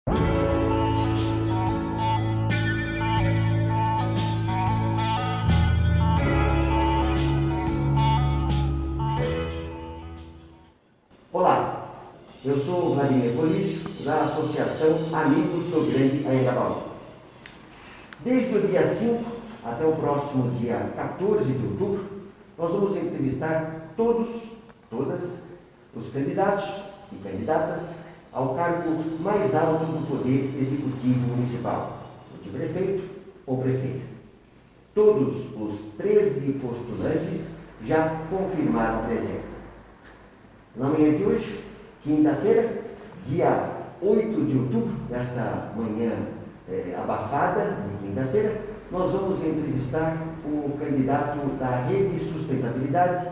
Olá, eu sou o Vladimir Polício, da Associação Amigos do Grande Anhangabaú. Desde o dia 5 até o próximo dia 14 de outubro, nós vamos entrevistar todas os candidatos e candidatas ao cargo mais alto do Poder Executivo Municipal, o de prefeito ou prefeita. Todos os 13 postulantes já confirmaram presença. Na manhã de hoje, quinta-feira, dia 8 de outubro, nesta manhã abafada de quinta-feira, nós vamos entrevistar o candidato da Rede Sustentabilidade,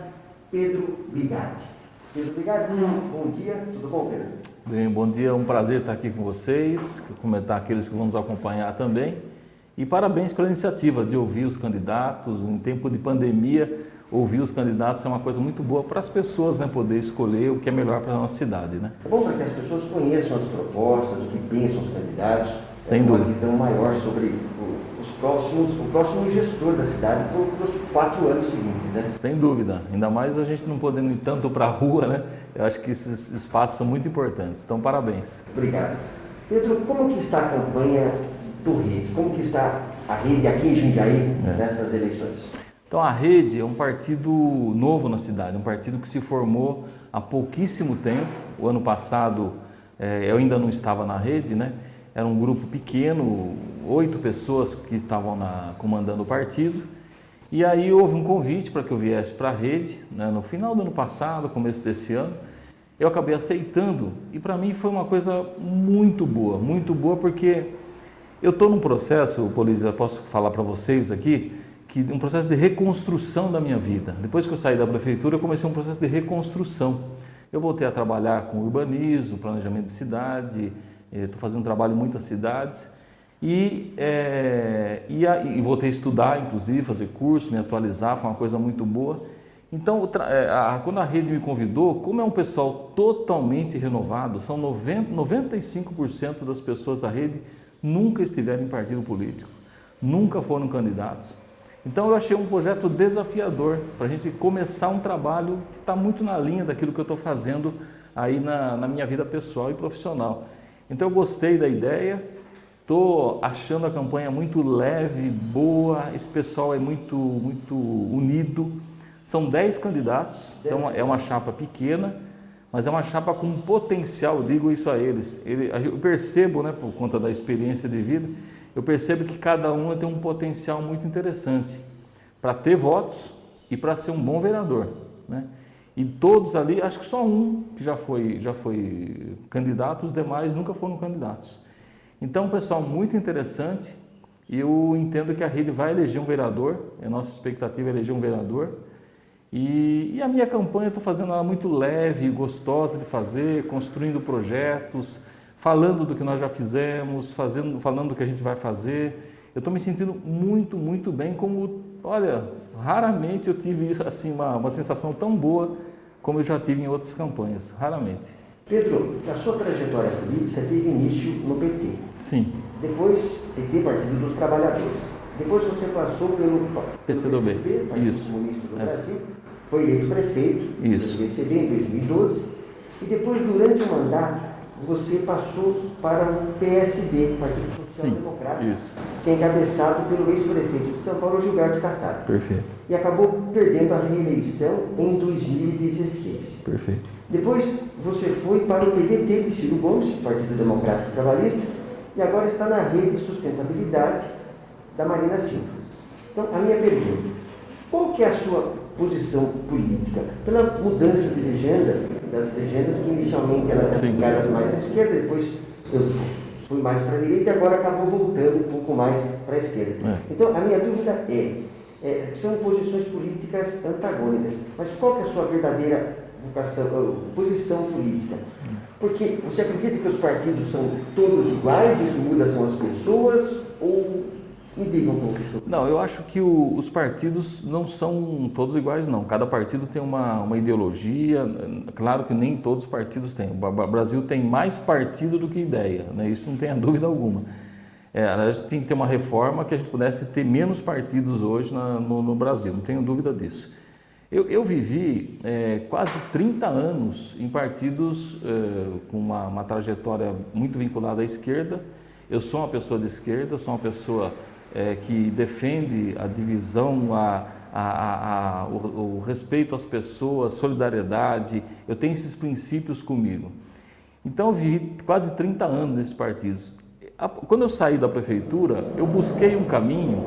Pedro Bigatti. Pedro Bigatti, bom dia, tudo bom, Pedro? Bem, bom dia, é um prazer estar aqui com vocês, comentar aqueles que vão nos acompanhar também. E parabéns pela iniciativa de ouvir os candidatos. Em tempo de pandemia, ouvir os candidatos é uma coisa muito boa para as pessoas, né, poder escolher o que é melhor para a nossa cidade, né? É bom para que as pessoas conheçam as propostas, o que pensam os candidatos, Sem uma dúvida. visão maior sobre o próximo gestor da cidade para os 4 anos seguintes, né? Sem dúvida, ainda mais a gente não podendo ir tanto para a rua, né? Eu acho que esses espaços são muito importantes, então parabéns. Obrigado. Pedro, como que está a campanha do Rede? Como que está a Rede aqui em Jundiaí nessas eleições? Então a Rede é um partido novo na cidade, um partido que se formou há pouquíssimo tempo. O ano passado eu ainda não estava na Rede, né? Era um grupo pequeno, 8 pessoas que estavam comandando o partido. E aí houve um convite para que eu viesse para a Rede, né? No final do ano passado, começo desse ano. Eu acabei aceitando e para mim foi uma coisa muito boa porque eu estou num processo, Polícia, posso falar para vocês aqui, que um processo de reconstrução da minha vida. Depois que eu saí da prefeitura, eu comecei um processo de reconstrução. Eu voltei a trabalhar com urbanismo, planejamento de cidade, estou fazendo trabalho em muitas cidades e voltei a estudar, inclusive, fazer curso, me atualizar, foi uma coisa muito boa. Então, quando a Rede me convidou, como é um pessoal totalmente renovado, são 95% das pessoas da Rede nunca estiveram em partido político, nunca foram candidatos. Então eu achei um projeto desafiador para a gente começar um trabalho que está muito na linha daquilo que eu estou fazendo aí na minha vida pessoal e profissional. Então eu gostei da ideia, estou achando a campanha muito leve, boa, esse pessoal é muito unido. São 10 candidatos, então é uma chapa pequena, mas é uma chapa com potencial, eu digo isso a eles. Eu percebo, né, por conta da experiência de vida, eu percebo que cada um tem um potencial muito interessante para ter votos e para ser um bom vereador, né? E todos ali, acho que só um que já foi candidato, os demais nunca foram candidatos. Então, um pessoal muito interessante, e eu entendo que a Rede vai eleger um vereador, a nossa expectativa é eleger um vereador, e a minha campanha eu estou fazendo ela muito leve, gostosa de fazer, construindo projetos, falando do que nós já fizemos, falando do que a gente vai fazer. Eu estou me sentindo muito bem, como, olha, raramente eu tive isso, assim, uma sensação tão boa como eu já tive em outras campanhas, raramente. Pedro, a sua trajetória política teve início no PT. Sim. Depois, PT, Partido dos Trabalhadores. Depois você passou pelo PCdoB, Partido isso. Comunista do Brasil, foi eleito prefeito Isso. do PCB em 2012, e depois, durante o mandato, você passou para o PSD, Partido Social Democrata, que é encabeçado pelo ex-prefeito de São Paulo, Gilberto Kassab. Perfeito. E acabou perdendo a reeleição em 2016. Perfeito. Depois você foi para o PDT de Ciro Gomes, Partido Democrático Trabalhista, e agora está na Rede Sustentabilidade da Marina Silva. Então, a minha pergunta, qual que é a sua posição política? Pela mudança de legenda, das legendas que inicialmente elas eram ligadas mais à esquerda, depois eu fui mais para a direita e agora acabou voltando um pouco mais para a esquerda. Então, a minha dúvida são posições políticas antagônicas, mas qual que é a sua verdadeira posição política? Porque você acredita que os partidos são todos iguais e o que muda são as pessoas, ou Me diga um pouco sobre Não, eu acho que os partidos não são todos iguais, não. Cada partido tem uma ideologia. Claro que nem todos os partidos têm. O Brasil tem mais partido do que ideia, né? Isso não tem dúvida alguma. A gente tem que ter uma reforma que a gente pudesse ter menos partidos hoje no Brasil, não tenho dúvida disso. Eu vivi quase 30 anos em partidos com uma trajetória muito vinculada à esquerda. Eu sou uma pessoa de esquerda, sou uma pessoa que defende a divisão, o respeito às pessoas, solidariedade. Eu tenho esses princípios comigo. Então eu vivi quase 30 anos nesses partidos. Quando eu saí da prefeitura, eu busquei um caminho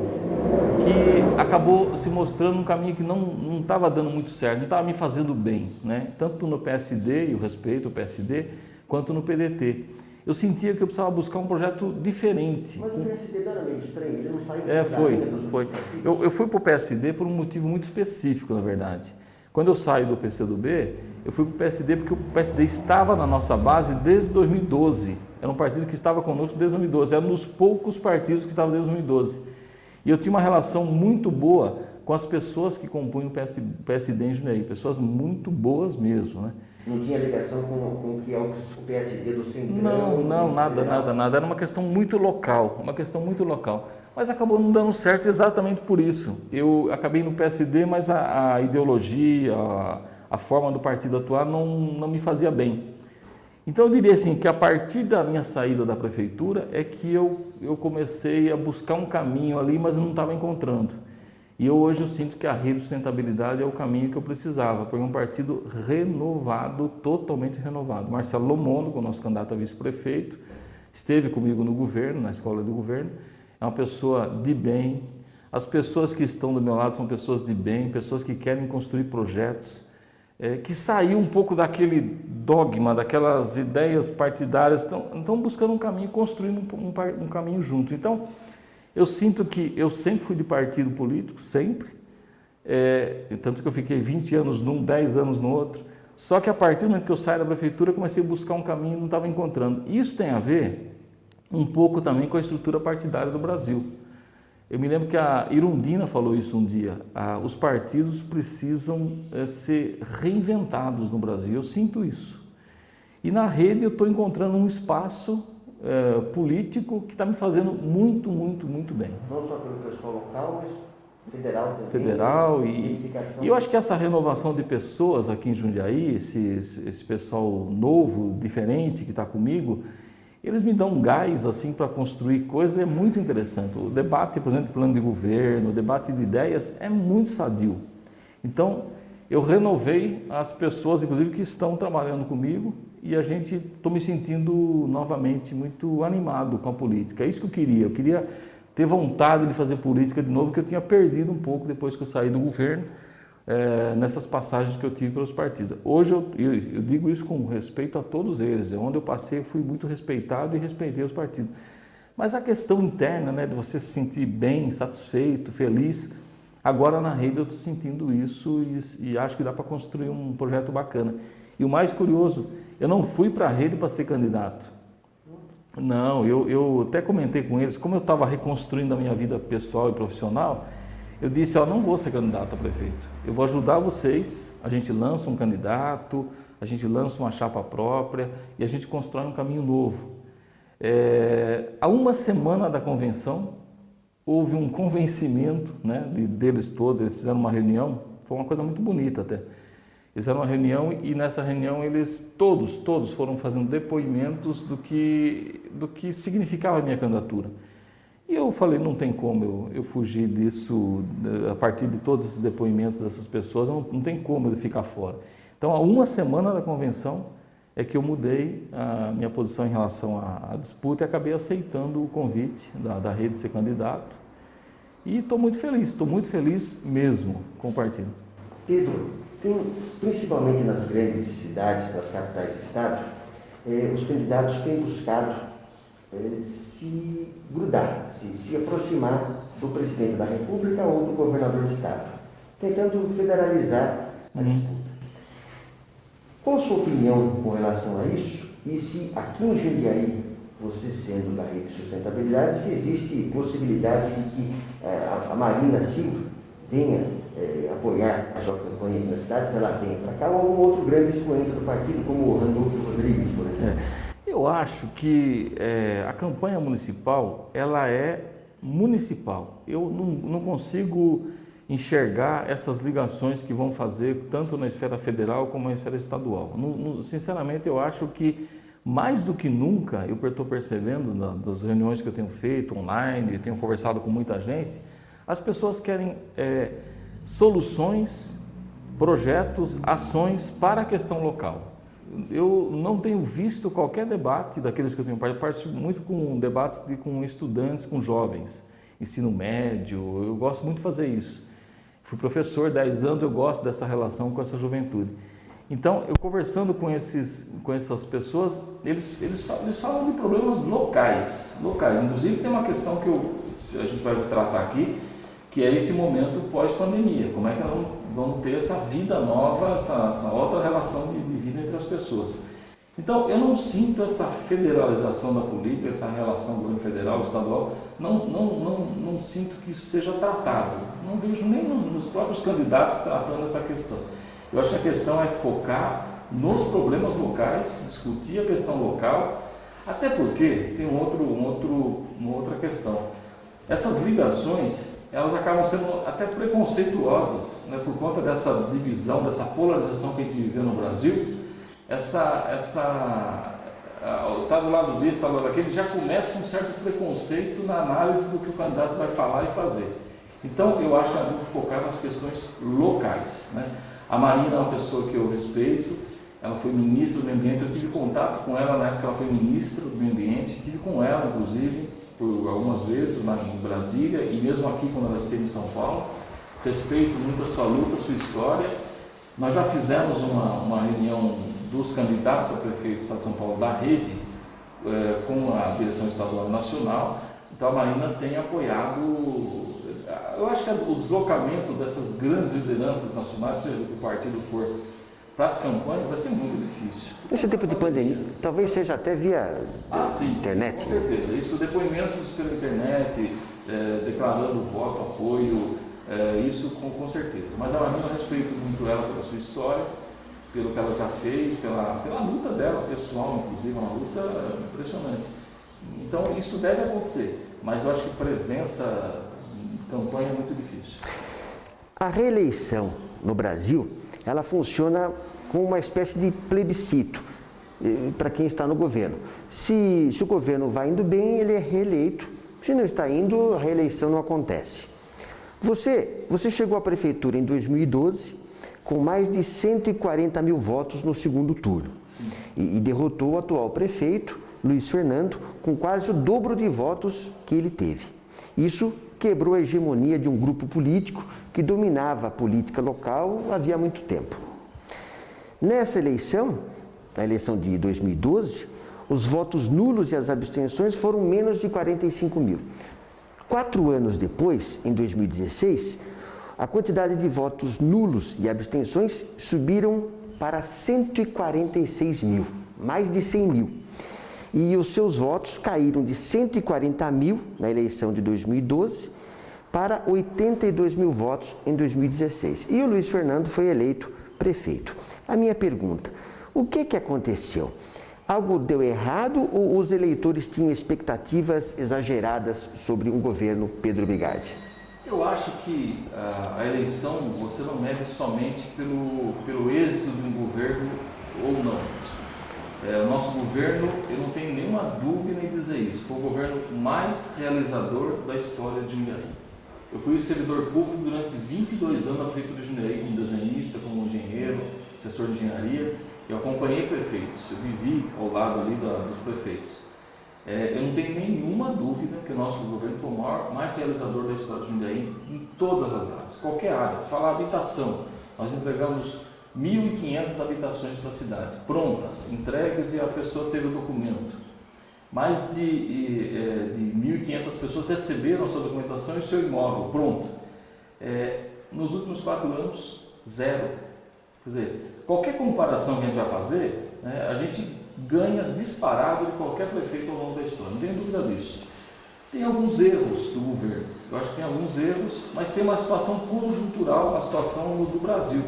que acabou se mostrando um caminho que não estava dando muito certo, não estava me fazendo bem, né? Tanto no PSD, e eu respeito o PSD, quanto no PDT. Eu sentia que eu precisava buscar um projeto diferente. Mas o PSD não era meio estranho, ele não saiu Foi. Eu fui para o PSD por um motivo muito específico, na verdade. Quando eu saí do PCdoB, eu fui para o PSD porque o PSD estava na nossa base desde 2012. Era um partido que estava conosco desde 2012. Era um dos poucos partidos que estavam desde 2012. E eu tinha uma relação muito boa com as pessoas que compunham o PSD em Jundiaí. Pessoas muito boas mesmo, né? Não tinha ligação com o que é o PSD do Centrão? Não, nada. Era uma questão muito local, Mas acabou não dando certo exatamente por isso. Eu acabei no PSD, mas a ideologia, a forma do partido atuar não me fazia bem. Então eu diria assim, que a partir da minha saída da prefeitura é que eu comecei a buscar um caminho ali, mas eu não estava encontrando. E hoje eu sinto que a Rede de Sustentabilidade é o caminho que eu precisava, porque é um partido renovado, totalmente renovado. Marcelo Lomônico, nosso candidato a vice-prefeito, esteve comigo no governo, na escola do governo, é uma pessoa de bem. As pessoas que estão do meu lado são pessoas de bem, pessoas que querem construir projetos, que saiu um pouco daquele dogma, daquelas ideias partidárias, estão buscando um caminho, construindo um caminho junto. Então, eu sinto que eu sempre fui de partido político, sempre, tanto que eu fiquei 20 anos num, 10 anos no outro, só que a partir do momento que eu saí da prefeitura, eu comecei a buscar um caminho e não estava encontrando. Isso tem a ver um pouco também com a estrutura partidária do Brasil. Eu me lembro que a Irundina falou isso um dia, os partidos precisam ser reinventados no Brasil, eu sinto isso. E na rede eu estou encontrando um espaço político que está me fazendo muito, muito, muito bem. Não só pelo pessoal local, mas federal também. Federal e eu acho que essa renovação de pessoas aqui em Jundiaí, esse pessoal novo, diferente que está comigo, eles me dão um gás assim para construir coisas, é muito interessante. O debate, por exemplo, plano de governo, o debate de ideias é muito sadio. Então, eu renovei as pessoas, inclusive, que estão trabalhando comigo e estou me sentindo novamente muito animado com a política. É isso que eu queria ter vontade de fazer política de novo, que eu tinha perdido um pouco depois que eu saí do governo, nessas passagens que eu tive pelos partidos. Hoje eu digo isso com respeito a todos eles, onde eu passei eu fui muito respeitado e respeitei os partidos. Mas a questão interna, né, de você se sentir bem, satisfeito, feliz, agora na rede eu estou sentindo isso e acho que dá para construir um projeto bacana. E o mais curioso, eu não fui para a rede para ser candidato. Não, eu até comentei com eles, como eu estava reconstruindo a minha vida pessoal e profissional, eu disse, não vou ser candidato a prefeito, eu vou ajudar vocês, a gente lança um candidato, a gente lança uma chapa própria e a gente constrói um caminho novo. Há uma semana da convenção, houve um convencimento, né, deles todos, eles fizeram uma reunião, foi uma coisa muito bonita até. Eles fizeram uma reunião e nessa reunião eles todos foram fazendo depoimentos do que significava a minha candidatura. E eu falei, não tem como eu fugir disso, a partir de todos esses depoimentos dessas pessoas, não tem como eu ficar fora. Então, há uma semana da convenção é que eu mudei a minha posição em relação à disputa e acabei aceitando o convite da rede ser candidato. E estou muito feliz mesmo com o partido. Pedro, principalmente nas grandes cidades, nas capitais do estado, os candidatos têm buscado se grudar, se aproximar do presidente da República ou do governador do estado, tentando federalizar a disputa. Qual a sua opinião com relação a isso? E se aqui em Jundiaí você sendo da Rede Sustentabilidade, se existe possibilidade de que a Marina Silva venha apoiar a sua campanha aqui na cidade, se ela vem para cá, ou algum outro grande expoente do partido, como o Randolfo Rodrigues, por exemplo. Eu acho que a campanha municipal, ela é municipal. Eu não consigo enxergar essas ligações que vão fazer tanto na esfera federal como na esfera estadual. Sinceramente, eu acho que mais do que nunca, eu estou percebendo das reuniões que eu tenho feito online, tenho conversado com muita gente, as pessoas querem soluções, projetos, ações para a questão local. Eu não tenho visto qualquer debate daqueles que eu tenho participo muito com debates com estudantes, com jovens, ensino médio, eu gosto muito de fazer isso. Fui professor 10 anos, eu gosto dessa relação com essa juventude. Então, eu conversando com essas pessoas, eles falam de problemas locais. Inclusive, tem uma questão que a gente vai tratar aqui, que é esse momento pós-pandemia. Como é que nós vamos ter essa vida nova, essa outra relação de vida entre as pessoas. Então, eu não sinto essa federalização da política, essa relação governo federal, estadual, não sinto que isso seja tratado. Não vejo nem nos próprios candidatos tratando essa questão. Eu acho que a questão é focar nos problemas locais, discutir a questão local, até porque tem uma outra questão. Essas ligações, elas acabam sendo até preconceituosas, né, por conta dessa divisão, dessa polarização que a gente vive no Brasil. Está do lado desse, está do lado daquele, já começa um certo preconceito na análise do que o candidato vai falar e fazer. Então, eu acho que nós temos que focar nas questões locais, né? A Marina é uma pessoa que eu respeito, ela foi ministra do Meio Ambiente, eu tive contato com ela na época que ela foi ministra do Meio Ambiente, tive com ela, inclusive, por algumas vezes lá em Brasília e mesmo aqui quando ela esteve em São Paulo. Respeito muito a sua luta, a sua história. Nós já fizemos uma reunião dos candidatos a prefeito do Estado de São Paulo da rede com a direção estadual e nacional. Então a Marina tem apoiado. Eu acho que o deslocamento dessas grandes lideranças nacionais, seja do que o partido for, para as campanhas, vai ser muito difícil. Nesse tempo de pandemia, talvez seja até via internet. Com certeza. Isso, depoimentos pela internet, declarando voto, apoio, isso com certeza. Mas a Marina, eu respeito muito ela pela sua história, pelo que ela já fez, pela luta dela, pessoal, inclusive, uma luta impressionante. Então, isso deve acontecer, mas eu acho que presença campanha é muito difícil. A reeleição no Brasil, ela funciona como uma espécie de plebiscito para quem está no governo. Se o governo vai indo bem, ele é reeleito. Se não está indo, a reeleição não acontece. Você chegou à prefeitura em 2012 com mais de 140 mil votos no segundo turno e derrotou o atual prefeito, Luiz Fernando, com quase o dobro de votos que ele teve. Isso quebrou a hegemonia de um grupo político que dominava a política local havia muito tempo. Nessa eleição, na eleição de 2012, os votos nulos e as abstenções foram menos de 45 mil. 4 anos depois, em 2016, a quantidade de votos nulos e abstenções subiram para 146 mil, mais de 100 mil. E os seus votos caíram de 140 mil na eleição de 2012 para 82 mil votos em 2016. E o Luiz Fernando foi eleito prefeito. A minha pergunta, o que aconteceu? Algo deu errado ou os eleitores tinham expectativas exageradas sobre um governo Pedro Bigardi? Eu acho que a eleição você não mede somente pelo êxito de um governo ou não. O nosso governo, eu não tenho nenhuma dúvida em dizer isso, foi o governo mais realizador da história de Jundiaí. Eu fui servidor público durante 22 anos na prefeitura de Jundiaí, como desenhista, como engenheiro, assessor de engenharia. Eu acompanhei prefeitos, eu vivi ao lado ali dos prefeitos. Eu não tenho nenhuma dúvida que o nosso governo foi o mais realizador da história de Jundiaí em todas as áreas, qualquer área. Se falar habitação, nós entregamos 1.500 habitações para a cidade, prontas, entregues e a pessoa teve o documento. Mais de 1.500 pessoas receberam a sua documentação e o seu imóvel, pronto. Nos últimos 4 anos, 0. Quer dizer, qualquer comparação que a gente vai fazer, a gente ganha disparado de qualquer prefeito ao longo da história. não tenho dúvida disso. Tem alguns erros do governo, eu acho que tem alguns erros, mas tem uma situação conjuntural, uma situação do Brasil,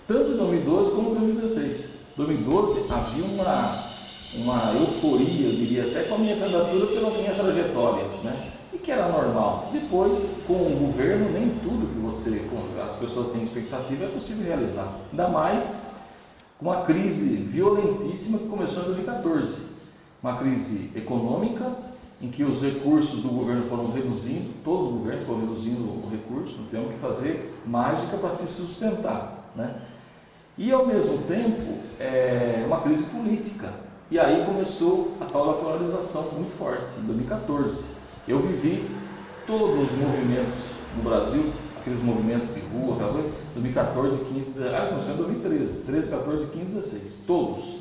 tanto em 2012 como em 2016. Em 2012 havia uma euforia, eu diria, até com a minha candidatura pela minha trajetória, né? E que era normal. Depois, com o governo, nem tudo que as pessoas têm expectativa é possível realizar. Ainda mais com uma crise violentíssima que começou em 2014. Uma crise econômica, em que os recursos do governo foram reduzindo, todos os governos foram reduzindo o recurso, não temos que fazer mágica para se sustentar, né? E ao mesmo tempo, uma crise política. E aí começou a tal da polarização muito forte, em 2014. Eu vivi todos os movimentos no Brasil, aqueles movimentos de rua, 2014, 15, começou em 2013, 13, 14, 15, 16, todos.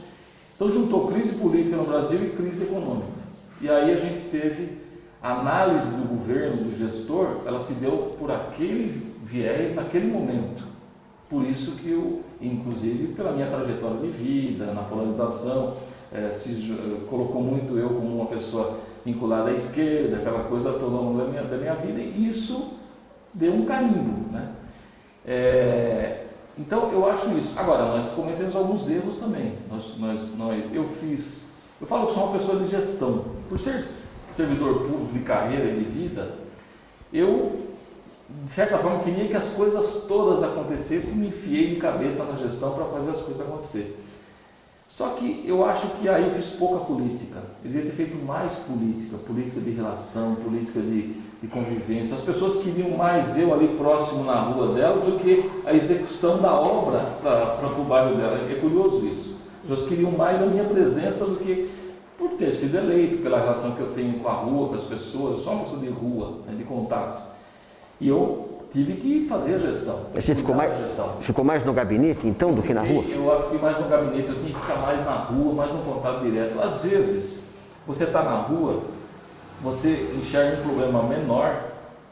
Então juntou crise política no Brasil e crise econômica. E aí a gente teve a análise do governo, do gestor, ela se deu por aquele viés naquele momento. Por isso que eu, inclusive pela minha trajetória de vida, na polarização, colocou muito eu como uma pessoa vinculada à esquerda, aquela coisa toda ao longo da minha vida, e isso deu um carimbo, né? Então eu acho isso. Agora, nós cometemos alguns erros também. Eu falo que sou uma pessoa de gestão. Por ser servidor público de carreira e de vida, eu, de certa forma, queria que as coisas todas acontecessem e me enfiei de cabeça na gestão para fazer as coisas acontecer. Só que eu acho que aí eu fiz pouca política. Eu devia ter feito mais política, política de relação, política de convivência. As pessoas queriam mais eu ali próximo na rua delas do que a execução da obra para o bairro dela. É curioso isso. As pessoas queriam mais a minha presença do que por ter sido eleito, pela relação que eu tenho com a rua, com as pessoas. Eu sou uma pessoa de rua, né, de contato. E eu tive que fazer a gestão. Você ficou mais no gabinete, então, do que na rua? Eu fiquei mais no gabinete, eu tinha que ficar mais na rua, mais no contato direto. Às vezes, você está na rua, você enxerga um problema menor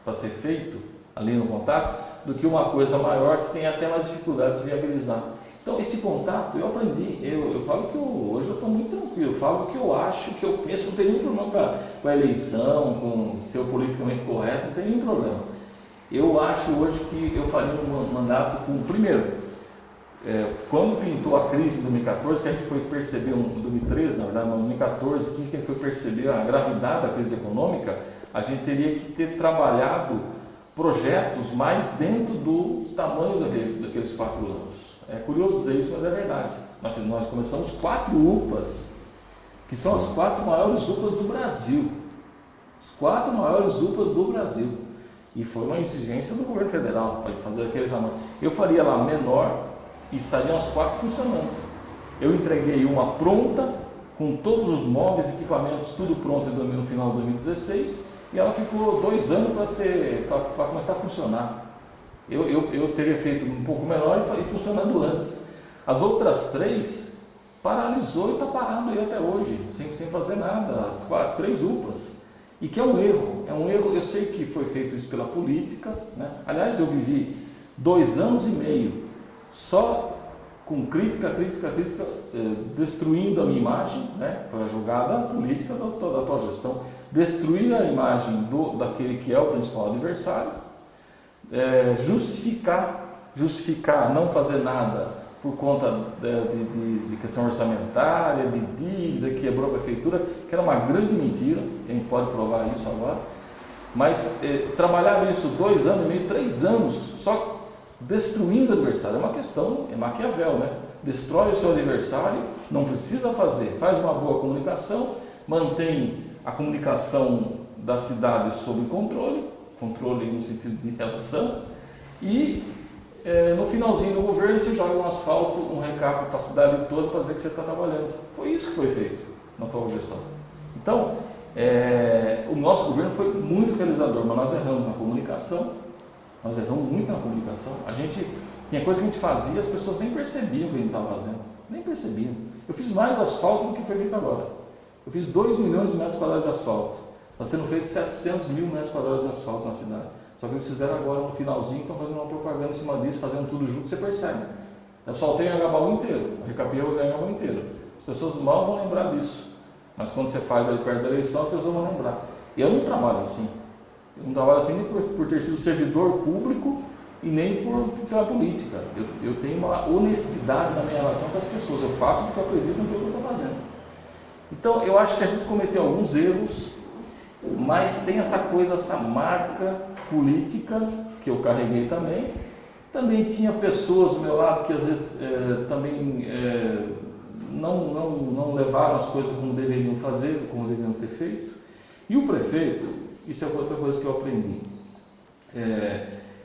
para ser feito ali no contato, do que uma coisa maior que tem até mais dificuldade de viabilizar. Então, esse contato eu aprendi. Eu falo que hoje eu estou muito tranquilo, eu falo o que eu acho, o que eu penso, não tem nenhum problema com a eleição, com ser politicamente correto, não tem nenhum problema. Eu acho hoje que eu faria um mandato com, primeiro, quando pintou a crise em 2014, que a gente foi perceber, em 2013, na verdade, em 2014, 2015, que a gente foi perceber a gravidade da crise econômica, a gente teria que ter trabalhado projetos mais dentro do tamanho daqueles 4 anos. É curioso dizer isso, mas é verdade. Nós começamos 4 UPAs, que são as 4 maiores UPAs do Brasil. As 4 maiores UPAs do Brasil. E foi uma exigência do governo federal para fazer aquele tamanho. Eu faria lá menor e estariam as 4 funcionando. Eu entreguei uma pronta, com todos os móveis, equipamentos, tudo pronto no final de 2016, e ela ficou 2 anos para começar a funcionar. Eu teria feito um pouco menor e funcionando antes. As outras 3 paralisou e está parado aí até hoje, sem fazer nada, as 3 UPAs. E que é um erro, eu sei que foi feito isso pela política, né? Aliás, eu vivi 2 anos e meio só com crítica, destruindo a minha imagem, né? Foi a jogada política da tua gestão, destruir a imagem daquele que é o principal adversário, justificar não fazer nada por conta de questão orçamentária, de dívida, que quebrou a prefeitura, que era uma grande mentira, a gente pode provar isso agora, mas trabalhar isso 2 anos e meio, 3 anos, só destruindo o adversário, é uma questão, é Maquiavel, né? Destrói o seu adversário, não precisa fazer, faz uma boa comunicação, mantém a comunicação da cidade sob controle no sentido de relação, e no finalzinho do governo você joga um asfalto, um recap para a cidade toda para dizer que você está trabalhando. Foi isso que foi feito na tua gestão. Então, o nosso governo foi muito realizador, mas nós erramos na comunicação, nós erramos muito na comunicação. Tinha coisa que a gente fazia e as pessoas nem percebiam o que a gente estava fazendo, nem percebiam. Eu fiz mais asfalto do que foi feito agora. Eu fiz 2 milhões de metros quadrados de asfalto. Está sendo feito 700 mil metros quadrados de asfalto na cidade. Só que eles fizeram agora no finalzinho, estão fazendo uma propaganda em cima disso, fazendo tudo junto, você percebe. Eu asfaltei o Anhangabaú inteiro, recapei o Anhangabaú inteiro. As pessoas mal vão lembrar disso. Mas quando você faz ali perto da eleição, as pessoas vão lembrar. Eu não trabalho assim. Eu não trabalho assim nem por ter sido servidor público e nem pela política. Eu tenho uma honestidade na minha relação com as pessoas. Eu faço porque eu acredito no que eu estou fazendo. Então, eu acho que a gente cometeu alguns erros, mas tem essa coisa, essa marca política que eu carreguei também. Também tinha pessoas do meu lado que às vezes também não levaram as coisas como deveriam fazer, como deveriam ter feito. E o prefeito, isso é outra coisa que eu aprendi.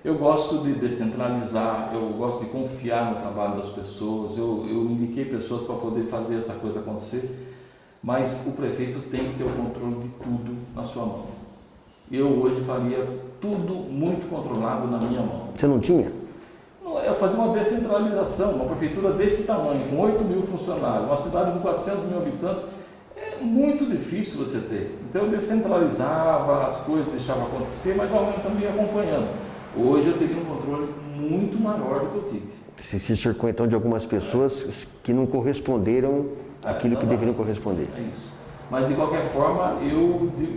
Eu gosto de descentralizar, eu gosto de confiar no trabalho das pessoas, eu indiquei pessoas para poder fazer essa coisa acontecer, mas o prefeito tem que ter o controle de tudo na sua mão. Eu hoje faria tudo muito controlado na minha mão. Você não tinha? Eu fazia uma descentralização, uma prefeitura desse tamanho, com 8 mil funcionários, uma cidade com 400 mil habitantes, é muito difícil você ter. Então eu descentralizava as coisas, deixava acontecer, mas ao mesmo tempo ia acompanhando. Hoje eu teria um controle muito maior do que eu tive. Você se cercou então de algumas pessoas que não corresponderam àquilo que deveriam corresponder. É isso. Mas de qualquer forma,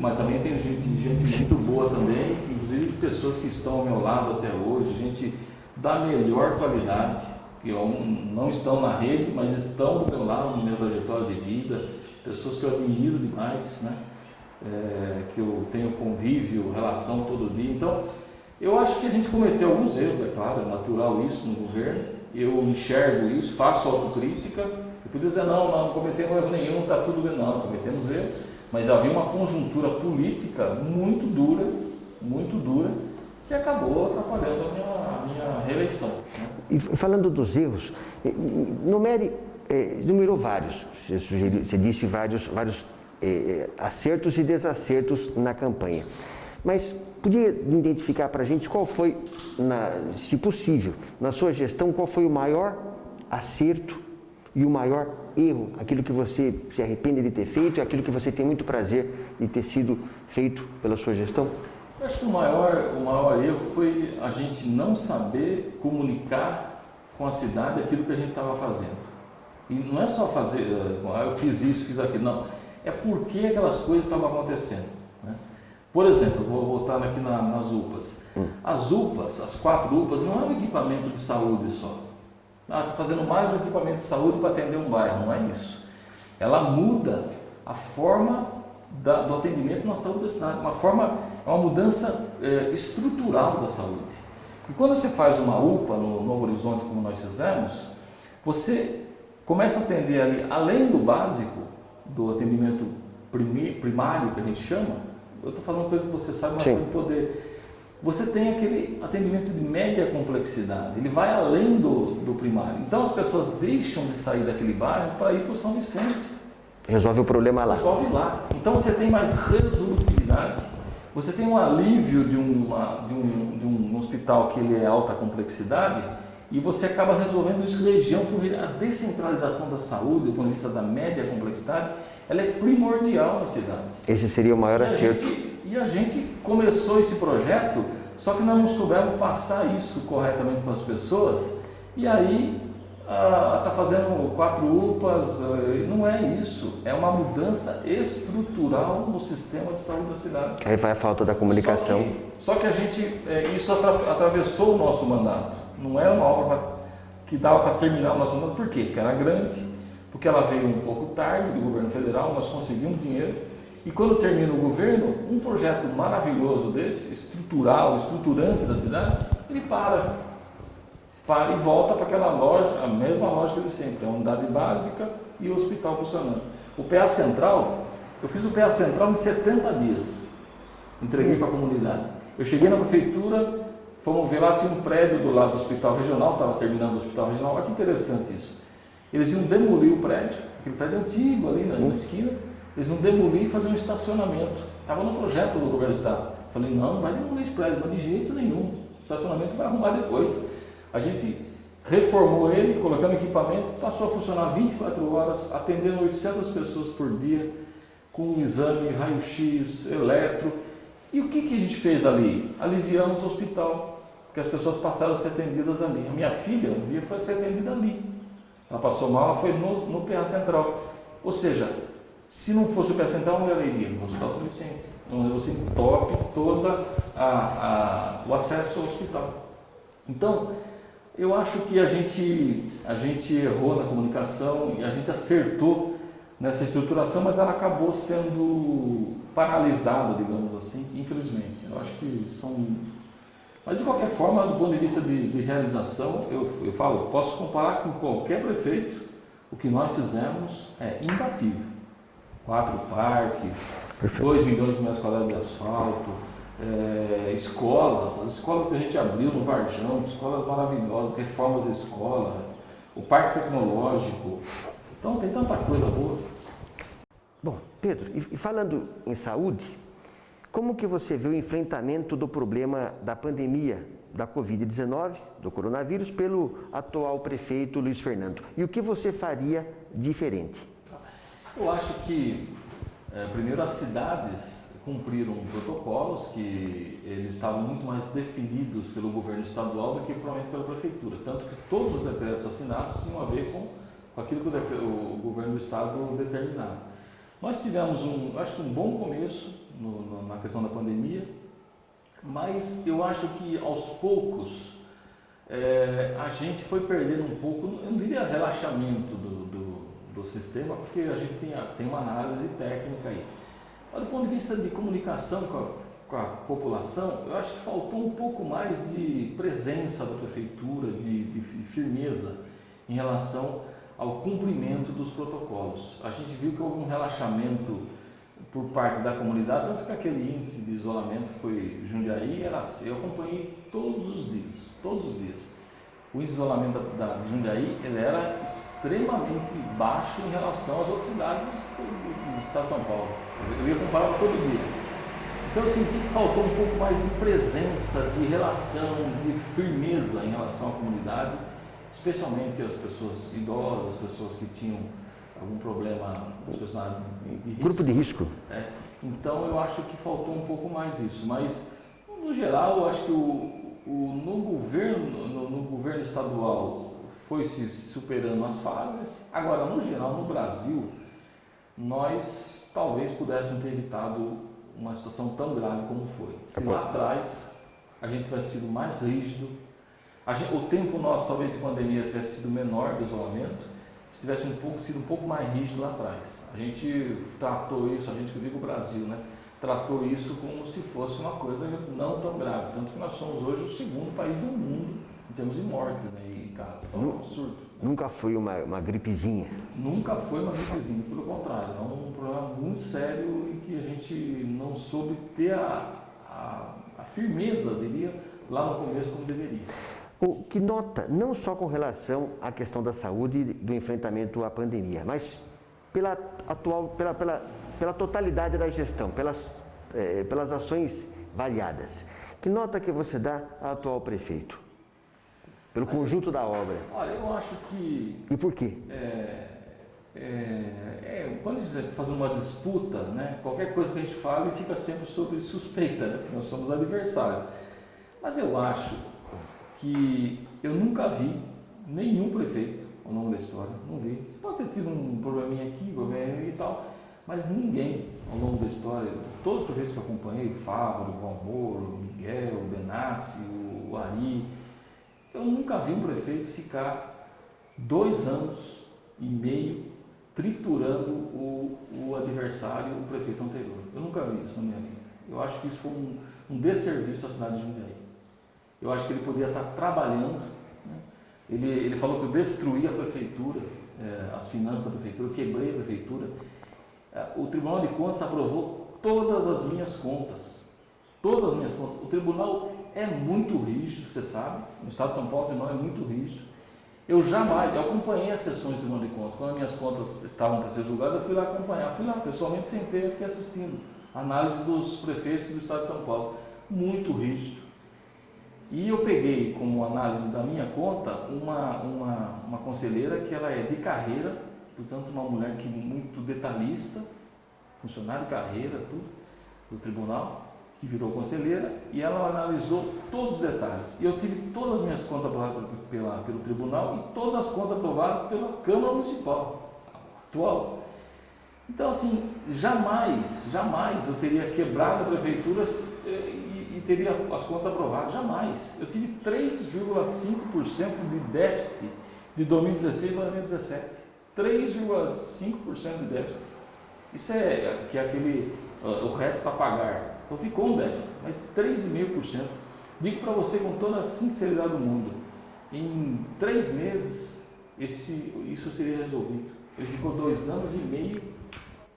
mas também tem gente muito boa também, inclusive pessoas que estão ao meu lado até hoje, gente da melhor qualidade, que não estão na rede, mas estão do meu lado, na minha trajetória de vida, pessoas que eu admiro demais, né? Que eu tenho convívio, relação todo dia. Então, eu acho que a gente cometeu alguns erros, é claro, é natural isso no governo, eu enxergo isso, faço autocrítica, eu podia dizer, não cometemos erro nenhum, está tudo bem, não, cometemos erro, mas havia uma conjuntura política muito dura, que acabou atrapalhando a minha reeleição. Né? E falando dos erros, numerou vários, você disse vários acertos e desacertos na campanha. Mas podia identificar para a gente qual foi, se possível, na sua gestão, qual foi o maior acerto e o maior erro, aquilo que você se arrepende de ter feito e aquilo que você tem muito prazer de ter sido feito pela sua gestão? Eu acho que o maior erro foi a gente não saber comunicar com a cidade aquilo que a gente estava fazendo. E não é só fazer, eu fiz isso, fiz aquilo, não. É porque aquelas coisas estavam acontecendo. Né? Por exemplo, vou voltar aqui nas UPAs. As UPAs, as 4 UPAs, não é um equipamento de saúde só. Está fazendo mais um equipamento de saúde para atender um bairro, não é isso. Ela muda a forma do atendimento na saúde da cidade, é uma mudança estrutural da saúde. E quando você faz uma UPA no Novo Horizonte, como nós fizemos, você começa a atender ali, além do básico, do atendimento primário, que a gente chama, eu estou falando uma coisa que você sabe, mas tem poder. Você tem aquele atendimento de média complexidade, ele vai além do primário. Então as pessoas deixam de sair daquele bairro para ir para o São Vicente. Resolve o problema lá. Resolve lá. Então você tem mais resolutividade, você tem um alívio de um hospital que ele é alta complexidade e você acaba resolvendo isso região por região. A descentralização da saúde, do ponto de vista da média complexidade, ela é primordial nas cidades. Esse seria o maior acerto. E a gente começou esse projeto, só que nós não soubemos passar isso corretamente para as pessoas, e aí está fazendo 4 UPAs, não é isso, é uma mudança estrutural no sistema de saúde da cidade. Aí vai a falta da comunicação. Só que a gente, isso atravessou o nosso mandato, não era uma obra que dava para terminar o nosso mandato, por quê? Porque era grande, porque ela veio um pouco tarde do governo federal, nós conseguimos dinheiro, e quando termina o governo, um projeto maravilhoso desse, estruturante da cidade, ele para e volta para aquela loja, a mesma lógica de sempre, a unidade básica e o hospital funcionando. O PA Central, eu fiz o PA Central em 70 dias, entreguei para a comunidade. Eu cheguei na prefeitura, fomos ver lá, tinha um prédio do lado do hospital regional, estava terminando o hospital regional, olha que interessante isso. Eles iam demolir o prédio, aquele prédio antigo ali na esquina, eles iam demolir e fazer um estacionamento. Estava no projeto do governo do estado. Falei, não vai demolir esse prédio, mas de jeito nenhum, o estacionamento vai arrumar depois. A gente reformou ele, colocando equipamento, passou a funcionar 24 horas, atendendo 800 pessoas por dia, com um exame, raio-x, eletro. E o que a gente fez ali? Aliviamos o hospital, porque as pessoas passaram a ser atendidas ali. A minha filha, um dia, foi ser atendida ali. Ela passou mal, ela foi no PA Central. Ou seja, Se não fosse o Pé Central, não iria no Hospital São Vicente, onde você toque todo o acesso ao hospital. Então, eu acho que a gente errou na comunicação e a gente acertou nessa estruturação, mas ela acabou sendo paralisada, digamos assim, infelizmente. Eu acho que são... Mas, de qualquer forma, do ponto de vista de realização, eu falo, posso comparar com qualquer prefeito, o que nós fizemos é imbatível. 4 parques, 2 milhões de metros quadrados de asfalto, escolas, as escolas que a gente abriu no Varjão, escolas maravilhosas, reformas da escola, o parque tecnológico. Então tem tanta coisa boa. Bom, Pedro, e falando em saúde, como que você vê o enfrentamento do problema da pandemia da Covid-19, do coronavírus, pelo atual prefeito Luiz Fernando? E o que você faria diferente? Eu acho que, primeiro, as cidades cumpriram protocolos que eles estavam muito mais definidos pelo governo estadual do que provavelmente pela prefeitura. Tanto que todos os decretos assinados tinham a ver com aquilo que o governo do estado determinava. Nós tivemos, acho que um bom começo na questão da pandemia, mas eu acho que aos poucos a gente foi perdendo um pouco, eu não diria relaxamento do sistema, porque a gente tem uma análise técnica aí. Mas do ponto de vista de comunicação com a população, eu acho que faltou um pouco mais de presença da prefeitura, de firmeza em relação ao cumprimento dos protocolos. A gente viu que houve um relaxamento por parte da comunidade, tanto que aquele índice de isolamento foi Jundiaí, eu acompanhei todos os dias. O isolamento de Jundiaí ele era extremamente baixo em relação às outras cidades do estado de São Paulo. Eu ia comparar todo dia. Então eu senti que faltou um pouco mais de presença, de relação, de firmeza em relação à comunidade, especialmente as pessoas idosas, as pessoas que tinham algum problema, as pessoas de risco. Grupo de risco. Então eu acho que faltou um pouco mais isso, mas no geral eu acho que no governo estadual foi se superando as fases. Agora, no geral, no Brasil, nós talvez pudéssemos ter evitado uma situação tão grave como foi. Se lá atrás a gente tivesse sido mais rígido, o tempo nosso talvez de pandemia tivesse sido menor do isolamento, se tivesse sido um pouco mais rígido lá atrás. A gente tratou isso, que eu digo o Brasil, né? Tratou isso como se fosse uma coisa não tão grave, tanto que nós somos hoje o segundo país do mundo em termos de mortes, né, em casos. É um absurdo. Nunca foi uma gripezinha? Nunca foi uma gripezinha, pelo contrário, é um problema muito sério e que a gente não soube ter a firmeza, eu diria, lá no começo como deveria. O que nota, não só com relação à questão da saúde e do enfrentamento à pandemia, mas pela totalidade da gestão, pelas ações variadas. Que nota que você dá ao atual prefeito? Pelo conjunto da obra? Olha, eu acho que... E por quê? Quando a gente está fazendo uma disputa, né, qualquer coisa que a gente fala fica sempre sob suspeita, né, porque nós somos adversários. Mas eu acho que eu nunca vi nenhum prefeito ao longo da história, não vi. Você pode ter tido um probleminha aqui, governo e tal, mas ninguém ao longo da história, todos os prefeitos que eu acompanhei, o Fávaro, o Valmor, o Miguel, o Benassi, o Ari, eu nunca vi um prefeito ficar 2 anos e meio triturando o adversário, o prefeito anterior. Eu nunca vi isso na minha vida. Eu acho que isso foi um desserviço à cidade de Jundiaí. Eu acho que ele poderia estar trabalhando, né? Ele falou que eu destruí a prefeitura, as finanças da prefeitura, eu quebrei a prefeitura. O Tribunal de Contas aprovou todas as minhas contas. Todas as minhas contas. O tribunal é muito rígido, você sabe. No estado de São Paulo o tribunal é muito rígido. Eu acompanhei as sessões do Tribunal de Contas. Quando as minhas contas estavam para ser julgadas, eu fui lá acompanhar. Fui lá, pessoalmente sentei e fiquei assistindo a análise dos prefeitos do estado de São Paulo. Muito rígido. E eu peguei como análise da minha conta uma conselheira que ela é de carreira, portanto uma mulher que muito detalhista, funcionária de carreira, tudo, do tribunal, que virou conselheira, e ela analisou todos os detalhes. E eu tive todas as minhas contas aprovadas pelo tribunal e todas as contas aprovadas pela Câmara Municipal atual. Então, assim, jamais eu teria quebrado a prefeitura e teria as contas aprovadas, jamais. Eu tive 3,5% de déficit de 2016 para 2017. 3,5% de déficit. Isso que é aquele, o resto a pagar. Então ficou um déficit, mas 3,5%. Digo para você com toda a sinceridade do mundo, em 3 meses isso seria resolvido. Ele ficou 2 anos e meio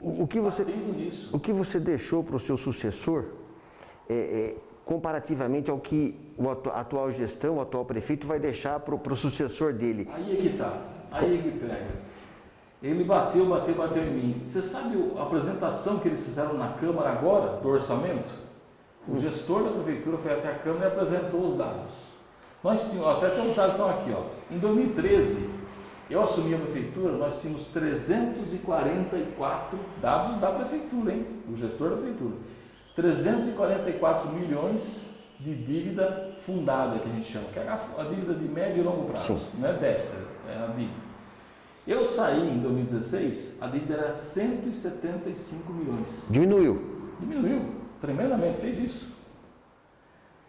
batendo nisso. O que você deixou para o seu sucessor, comparativamente ao que a atual gestão, o atual prefeito vai deixar para o sucessor dele? Aí é que está, aí é que pega. Ele bateu em mim. Você sabe a apresentação que eles fizeram na Câmara agora, do orçamento? O gestor da prefeitura foi até a Câmara e apresentou os dados. Nós tínhamos, até os dados estão aqui, ó. Em 2013, eu assumi a prefeitura, nós tínhamos 344 dados da prefeitura, hein? O gestor da prefeitura. 344 milhões de dívida fundada, que a gente chama, que é a dívida de médio e longo prazo. Sim. Não é déficit, é a dívida. Eu saí em 2016, a dívida era 175 milhões. Diminuiu, tremendamente, fez isso.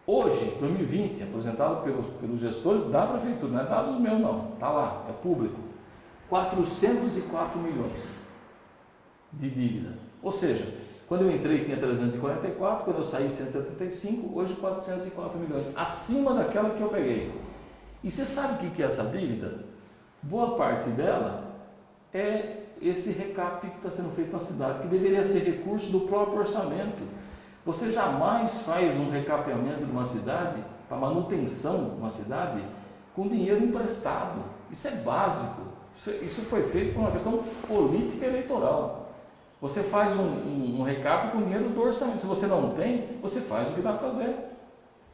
Hoje, 2020, apresentado pelos gestores da prefeitura, não é dados meus não, está lá, é público, 404 milhões de dívida. Ou seja, quando eu entrei tinha 344, quando eu saí 175, hoje 404 milhões, acima daquela que eu peguei. E você sabe o que é essa dívida? Boa parte dela é esse recap que está sendo feito na cidade, que deveria ser recurso do próprio orçamento. Você jamais faz um recapeamento de uma cidade, para manutenção de uma cidade, com dinheiro emprestado. Isso é básico. Isso foi feito por uma questão política eleitoral. Você faz um recap com dinheiro do orçamento. Se você não tem, você faz o que dá para fazer.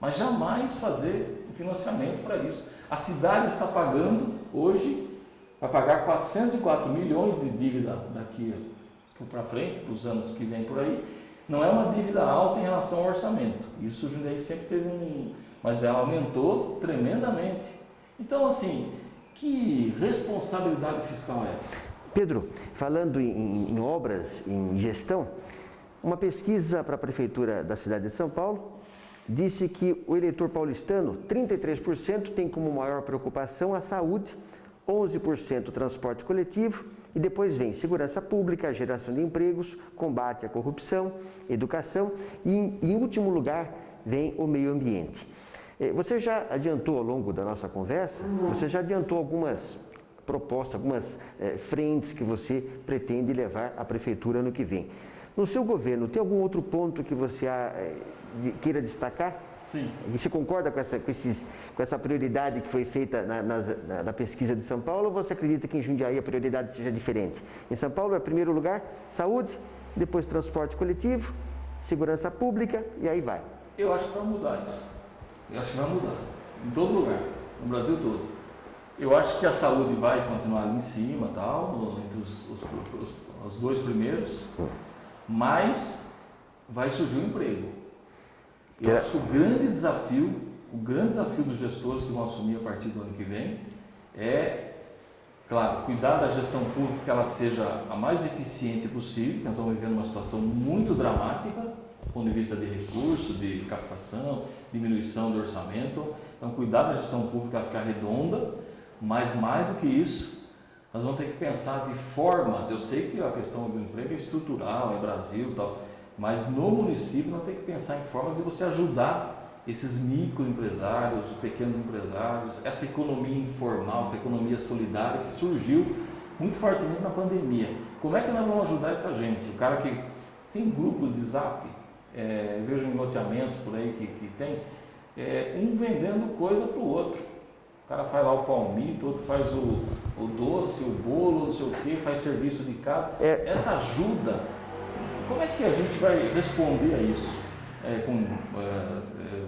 Mas jamais fazer um financiamento para isso. A cidade está pagando, hoje, vai pagar 404 milhões de dívida daqui para frente, para os anos que vêm por aí. Não é uma dívida alta em relação ao orçamento. Isso o Jundiaí sempre teve mas ela aumentou tremendamente. Então, assim, que responsabilidade fiscal é essa? Pedro, falando em obras, em gestão, uma pesquisa para a Prefeitura da cidade de São Paulo disse que o eleitor paulistano, 33%, tem como maior preocupação a saúde, 11% transporte coletivo e depois vem segurança pública, geração de empregos, combate à corrupção, educação e, em último lugar, vem o meio ambiente. Você já adiantou ao longo da nossa conversa, você já adiantou algumas propostas, algumas frentes que você pretende levar à prefeitura ano que vem. No seu governo, tem algum outro ponto que você queira destacar? Sim. Você concorda com essa prioridade que foi feita na pesquisa de São Paulo, ou você acredita que em Jundiaí a prioridade seja diferente? Em São Paulo é, em primeiro lugar, saúde, depois transporte coletivo, segurança pública e aí vai. Eu acho que vai mudar isso. Eu acho que vai mudar. Em todo lugar, no Brasil todo. Eu acho que a saúde vai continuar ali em cima, entre os 2 primeiros, mas vai surgir um emprego. Eu acho que o grande desafio dos gestores que vão assumir a partir do ano que vem é, claro, cuidar da gestão pública que ela seja a mais eficiente possível, porque nós estamos vivendo uma situação muito dramática, do ponto de vista de recursos, de captação, diminuição do orçamento. Então, cuidar da gestão pública ficar redonda, mas mais do que isso, nós vamos ter que pensar de formas. Eu sei que a questão do emprego é estrutural, é Brasil e tal, mas no município nós temos que pensar em formas de você ajudar esses microempresários, os pequenos empresários, essa economia informal, essa economia solidária que surgiu muito fortemente na pandemia. Como é que nós vamos ajudar essa gente? O cara que tem grupos de zap, vejo em loteamentos por aí que tem, um vendendo coisa para o outro. O cara faz lá o palmito, o outro faz o doce, o bolo, não sei o que, faz serviço de casa. Essa ajuda. Como é que a gente vai responder a isso? Com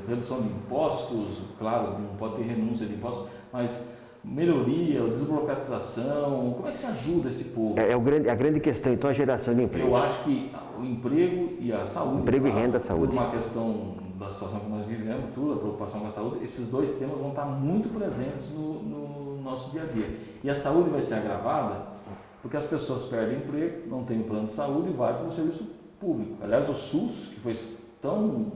redução de impostos, claro, não pode ter renúncia de impostos, mas melhoria, desburocratização, como é que se ajuda esse povo? A grande questão, então, a geração de empregos. Eu acho que o emprego e a saúde, emprego e renda, saúde. Por uma questão da situação que nós vivemos, a preocupação com a saúde, esses 2 temas vão estar muito presentes no nosso dia a dia. E a saúde vai ser agravada porque as pessoas perdem emprego, não têm plano de saúde e vai para o serviço público. Aliás, o SUS, que foi tão...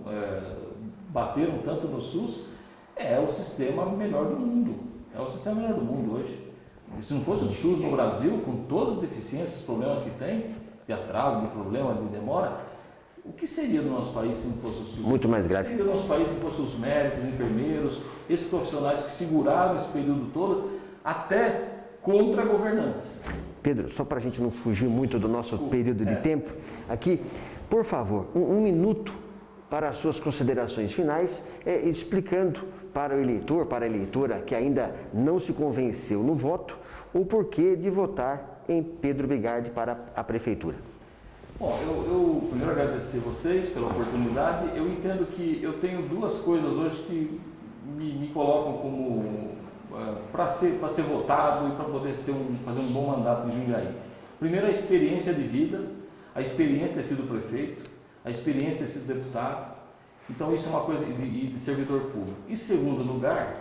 bateram tanto no SUS, é o sistema melhor do mundo. É o sistema melhor do mundo hoje. E se não fosse o SUS no Brasil, com todas as deficiências, problemas que tem, de atraso, de problema, de demora, o que seria do nosso país se não fosse o SUS? Muito mais grave. O que seria do nosso país se não fossem os médicos, os enfermeiros, esses profissionais que seguraram esse período todo, até contra governantes? Pedro, só para a gente não fugir muito do nosso período de tempo, aqui, por favor, um minuto para as suas considerações finais, explicando para o eleitor, para a eleitora que ainda não se convenceu no voto, o porquê de votar em Pedro Bigardi para a prefeitura. Bom, eu primeiro agradecer vocês pela oportunidade. Eu entendo que eu tenho duas coisas hoje que me colocam como para ser votado e para poder fazer um bom mandato em Jundiaí. Primeiro, a experiência de vida, a experiência de ter sido prefeito, a experiência de ter sido deputado. Então isso é uma coisa de servidor público. E segundo lugar,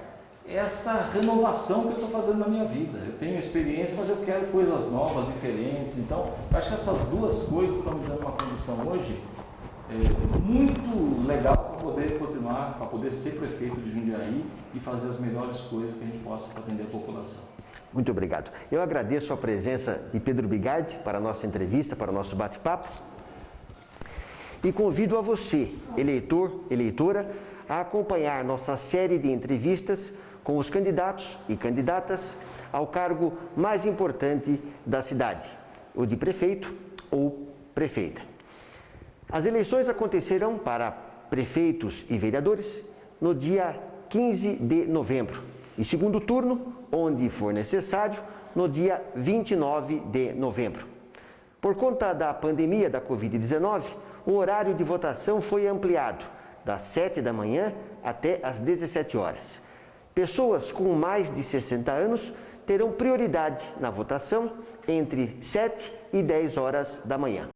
é essa renovação que eu estou fazendo na minha vida. Eu tenho experiência, mas eu quero coisas novas, diferentes. Então, eu acho que essas duas coisas estão me dando uma condição hoje muito legal para poder continuar, para poder ser prefeito de Jundiaí e fazer as melhores coisas que a gente possa para atender a população. Muito obrigado. Eu agradeço a presença de Pedro Bigardi para a nossa entrevista, para o nosso bate-papo. E convido a você, eleitor, eleitora, a acompanhar nossa série de entrevistas com os candidatos e candidatas ao cargo mais importante da cidade, o de prefeito ou prefeita. As eleições acontecerão para prefeitos e vereadores no dia 15 de novembro e segundo turno, onde for necessário, no dia 29 de novembro. Por conta da pandemia da Covid-19, o horário de votação foi ampliado das 7 da manhã até às 17 horas. Pessoas com mais de 60 anos terão prioridade na votação entre 7 e 10 horas da manhã.